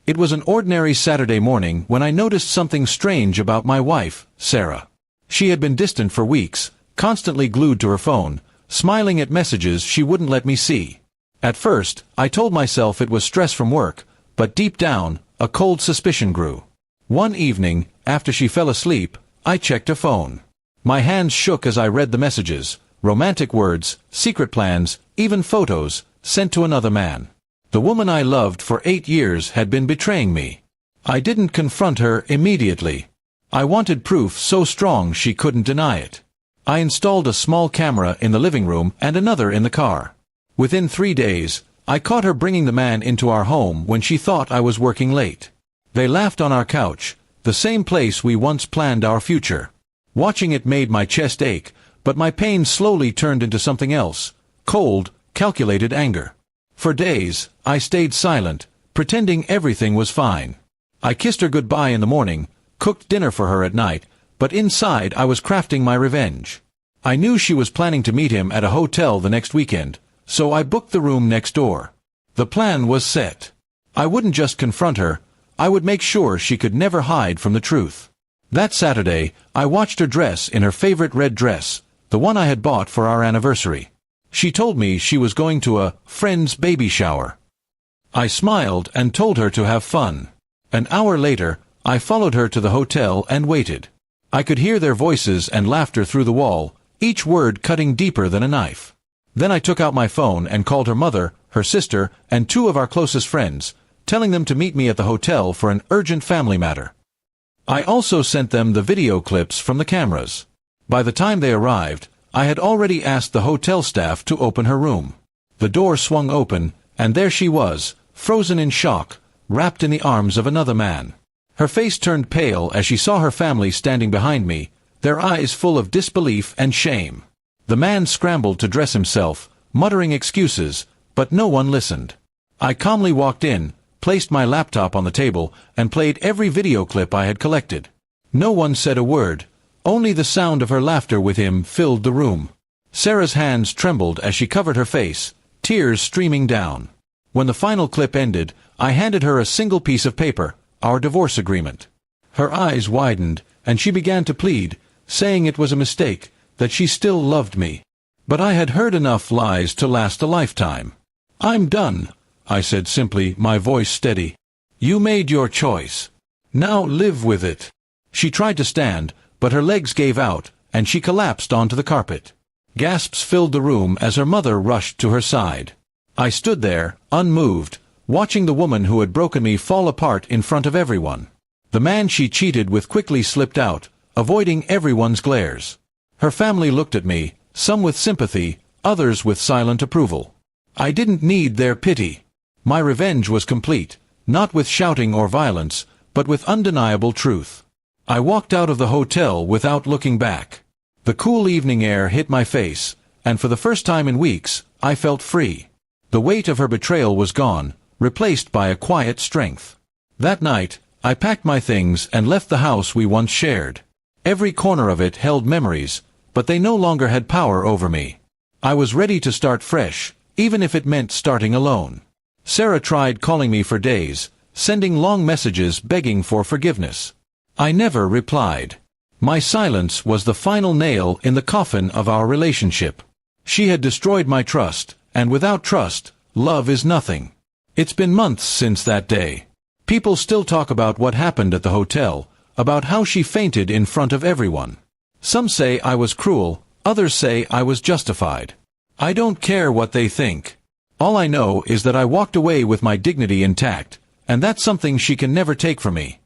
It was an ordinary Saturday morning when I noticed something strange about my wife, Sarah. She had been distant for weeks, constantly glued to her phone, smiling at messages she wouldn't let me see. At first, I told myself it was stress from work, but deep down, a cold suspicion grew. One evening, after she fell asleep, I checked her phone. My hands shook as I read the messages, romantic words, secret plans, even photos, sent to another man. The woman I loved for 8 years had been betraying me. I didn't confront her immediately. I wanted proof so strong she couldn't deny it. I installed a small camera in the living room and another in the car. Within 3 days, I caught her bringing the man into our home when she thought I was working late. They laughed on our couch, the same place we once planned our future. Watching it made my chest ache, but my pain slowly turned into something else, cold, calculated anger. For days, I stayed silent, pretending everything was fine. I kissed her goodbye in the morning, cooked dinner for her at night, but inside I was crafting my revenge. I knew she was planning to meet him at a hotel the next weekend, so I booked the room next door. The plan was set. I wouldn't just confront her, I would make sure she could never hide from the truth. That Saturday, I watched her dress in her favorite red dress, the one I had bought for our anniversary. She told me she was going to a friend's baby shower. I smiled and told her to have fun. An hour later, I followed her to the hotel and waited. I could hear their voices and laughter through the wall, each word cutting deeper than a knife. Then I took out my phone and called her mother, her sister, and 2 of our closest friends, telling them to meet me at the hotel for an urgent family matter. I also sent them the video clips from the cameras. By the time they arrived, I had already asked the hotel staff to open her room. The door swung open, and there she was, frozen in shock, wrapped in the arms of another man. Her face turned pale as she saw her family standing behind me, their eyes full of disbelief and shame. The man scrambled to dress himself, muttering excuses, but no one listened. I calmly walked in, placed my laptop on the table, and played every video clip I had collected. No one said a word. Only the sound of her laughter with him filled the room. Sarah's hands trembled as she covered her face, tears streaming down. When the final clip ended, I handed her a single piece of paper, our divorce agreement. Her eyes widened, and she began to plead, saying it was a mistake, that she still loved me. But I had heard enough lies to last a lifetime. "I'm done," I said simply, my voice steady. "You made your choice. Now live with it." She tried to stand, but her legs gave out, and she collapsed onto the carpet. Gasps filled the room as her mother rushed to her side. I stood there, unmoved, watching the woman who had broken me fall apart in front of everyone. The man she cheated with quickly slipped out, avoiding everyone's glares. Her family looked at me, some with sympathy, others with silent approval. I didn't need their pity. My revenge was complete, not with shouting or violence, but with undeniable truth. I walked out of the hotel without looking back. The cool evening air hit my face, and for the first time in weeks, I felt free. The weight of her betrayal was gone, replaced by a quiet strength. That night, I packed my things and left the house we once shared. Every corner of it held memories, but they no longer had power over me. I was ready to start fresh, even if it meant starting alone. Sarah tried calling me for days, sending long messages begging for forgiveness. I never replied. My silence was the final nail in the coffin of our relationship. She had destroyed my trust, and without trust, love is nothing. It's been months since that day. People still talk about what happened at the hotel, about how she fainted in front of everyone. Some say I was cruel, others say I was justified. I don't care what they think. All I know is that I walked away with my dignity intact, and that's something she can never take from me.